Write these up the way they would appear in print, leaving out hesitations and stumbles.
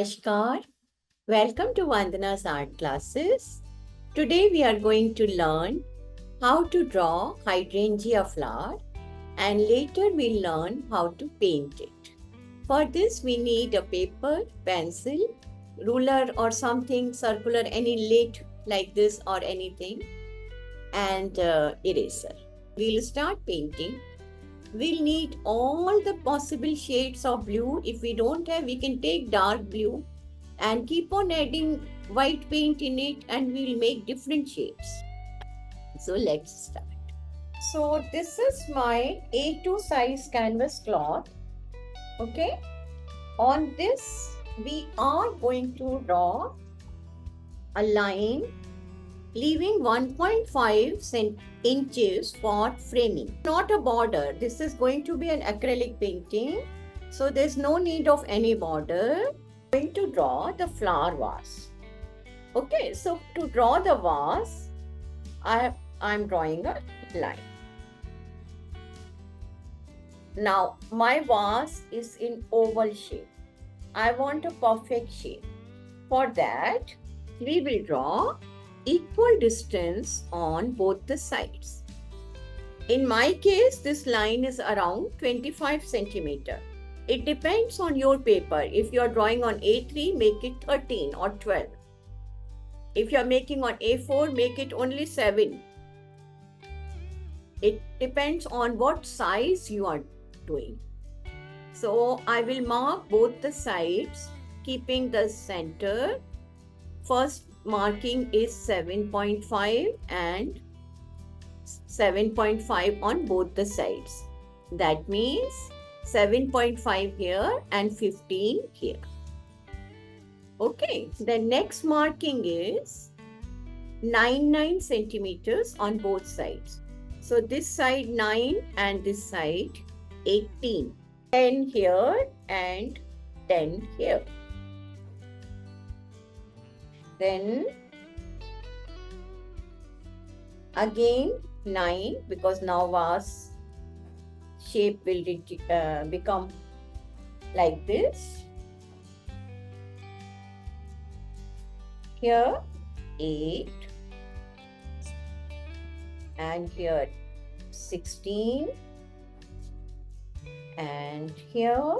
Namaskar. Welcome to Vandana's art classes. Today we are going to learn how to draw hydrangea flower and later we'll learn how to paint it. For this we need a paper, pencil, ruler or something circular, any lid like this or anything, and eraser. We'll start painting. We'll need all the possible shades of blue. If we don't have, we can take dark blue and keep on adding white paint in it and we'll make different shades. So let's start. So this is my A2 size canvas cloth. Okay. On this, we are going to draw a line leaving 1.5 inches for framing. Not a border. This is going to be an acrylic painting. So there's no need of any border. I'm going to draw the flower vase. Okay, so to draw the vase, I'm drawing a line. Now my vase is in oval shape. I want a perfect shape. For that, we will draw equal distance on both the sides. In my case, this line is around 25 centimeter. It depends on your paper. If you are drawing on A3, make it 13 or 12. If you are making on A4, make it only 7. It depends on what size you are doing. So I will mark both the sides, keeping the center. First marking is 7.5 and 7.5 on both the sides. That means 7.5 here and 15 here. Okay, the next marking is 9 centimeters on both sides. So this side 9 and this side 18. 10 here and 10 here. Then again 9, because now vase shape will become like this. Here 8 and here 16 and here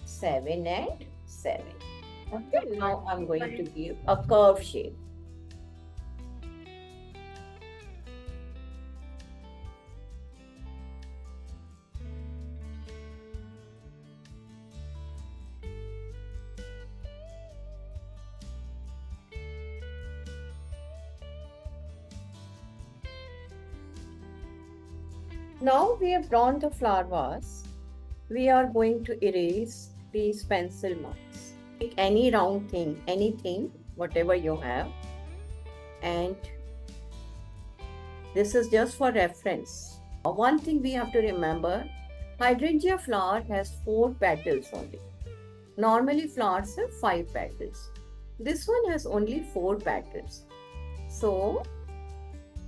7 and 7. Okay, now I'm going to give a curve shape. Now we have drawn the flower vase. We are going to erase these pencil marks. Take any round thing, anything, whatever you have. And this is just for reference. One thing we have to remember, hydrangea flower has 4 petals only. Normally flowers have 5 petals. This one has only 4 petals. So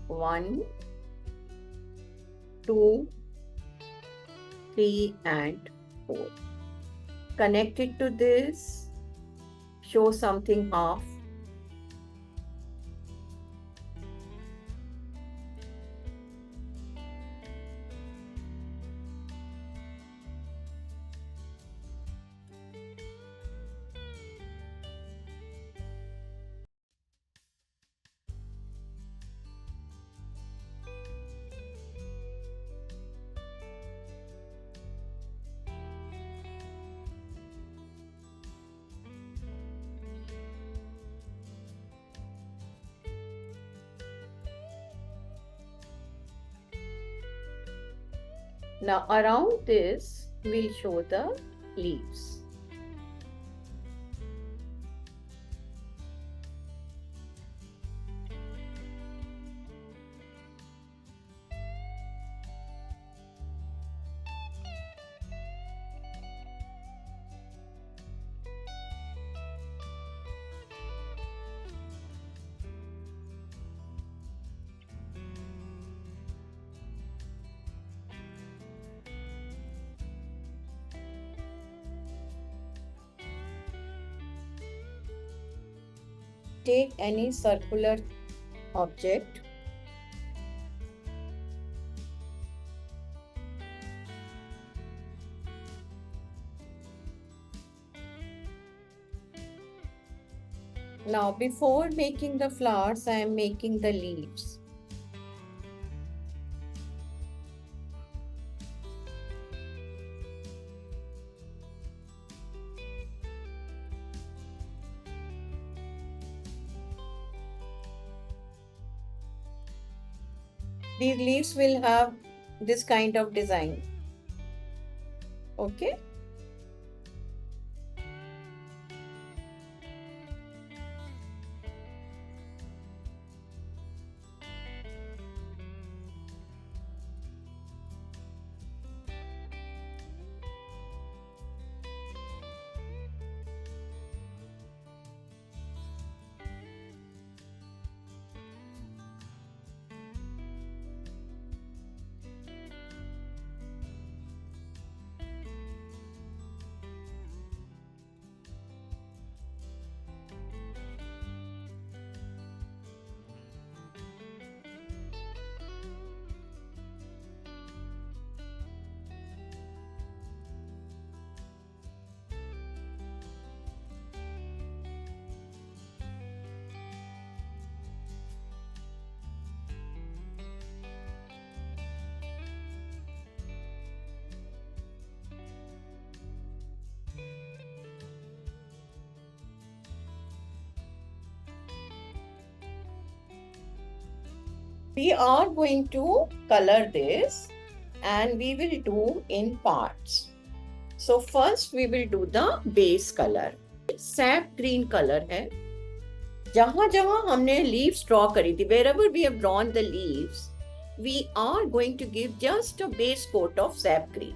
1, 2, 3 and 4. Connect it to this. Show something half. Now around this, we'll show the leaves. take any circular object. Now, before making the flowers, I am making the leaves. These leaves will have this kind of design. Okay. We are going to color this and we will do in parts. So first we will do the base color. Sap green color है. जहाँ जहाँ हमने leaves draw करी थी, wherever we have drawn the leaves, we are going to give just a base coat of sap green.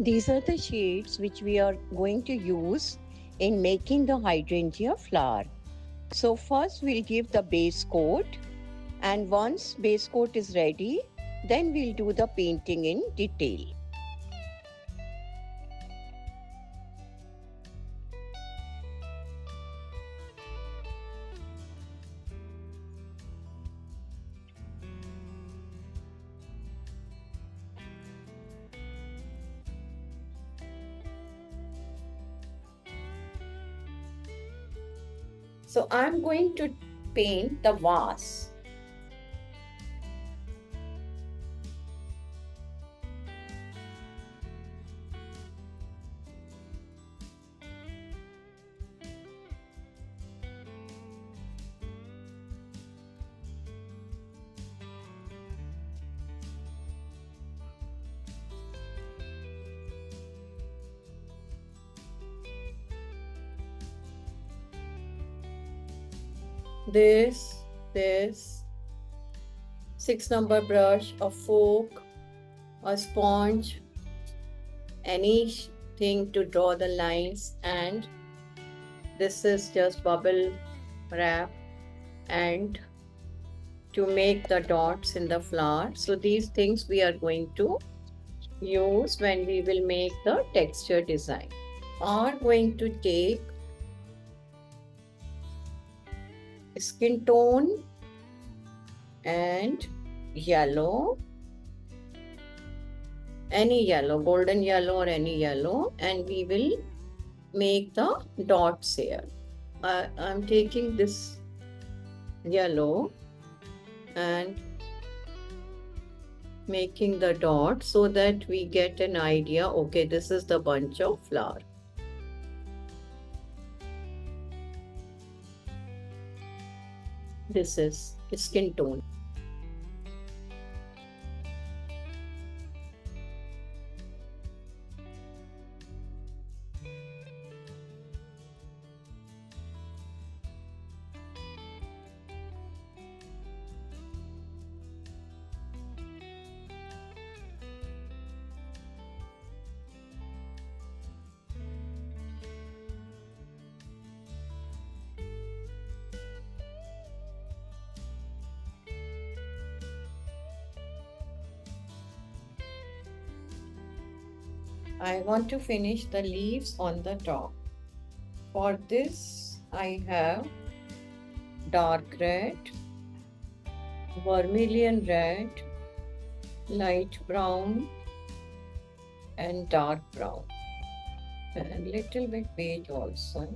These are the shades which we are going to use in making the hydrangea flower. So first we'll give the base coat, and once base coat is ready, then we'll do the painting in detail. So I'm going to paint the vase. This 6-number brush, a fork, a sponge, anything to draw the lines, and this is just bubble wrap and to make the dots in the flower. So these things we are going to use when we will make the texture design. Are going to take skin tone and yellow, any yellow, golden yellow or any yellow, and we will make the dots here. I'm taking this yellow and making the dot so that we get an idea, okay, this is the bunch of flower. This is skin tone. I want to finish the leaves on the top. For this, I have dark red, vermilion red, light brown, and dark brown, and little bit beige also.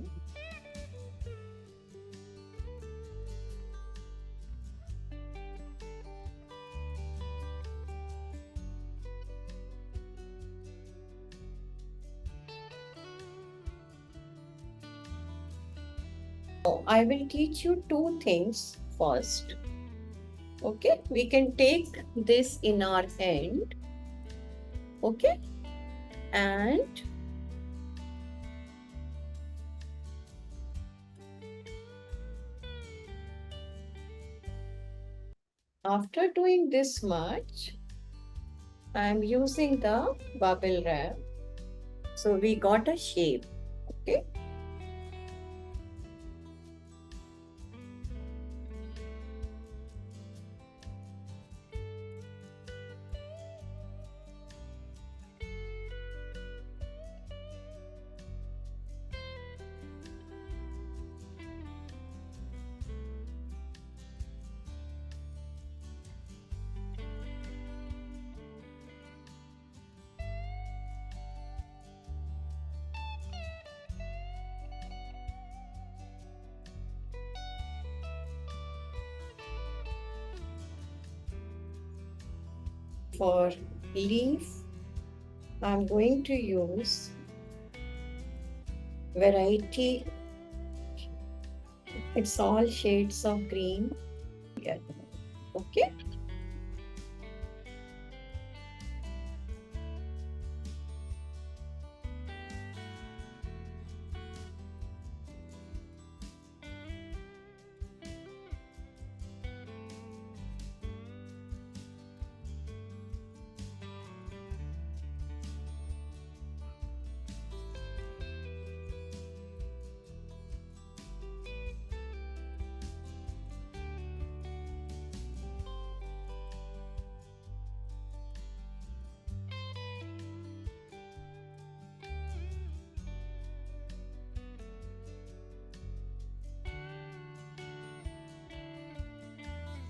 I will teach you two things first. Okay, we can take this in our hand. Okay, and after doing this much, I am using the bubble wrap. So we got a shape. Okay. For leaf, I'm going to use variety. It's all shades of green. Yeah. Okay.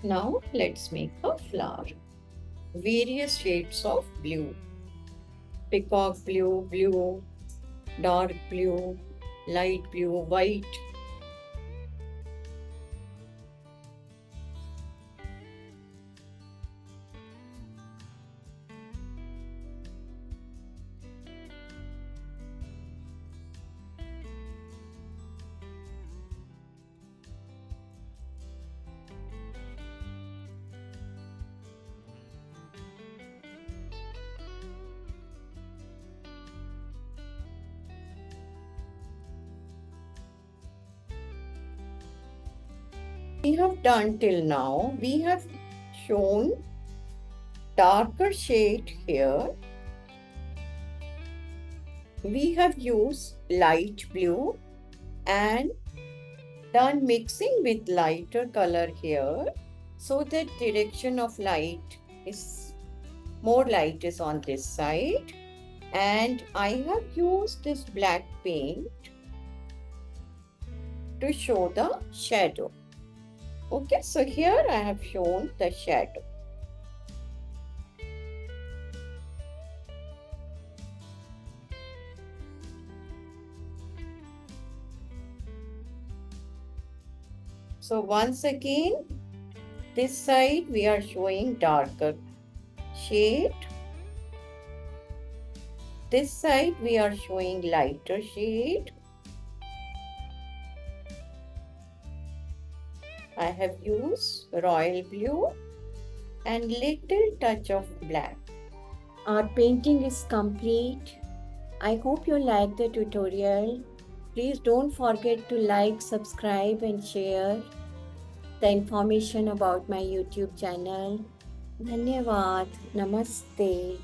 Now let's make a flower. Various shades of blue. Peacock blue, blue, dark blue, light blue, white. We have done till now, we have shown darker shade here. We have used light blue and done mixing with lighter color here, so that direction of light is more light is on this side, and I have used this black paint to show the shadow. Okay, so here I have shown the shadow. So once again, this side we are showing darker shade. This side we are showing lighter shade. I have used royal blue and little touch of black. Our painting is complete. I hope you like the tutorial. Please don't forget to like, subscribe and share the information about my YouTube channel. Dhanyavad. Namaste.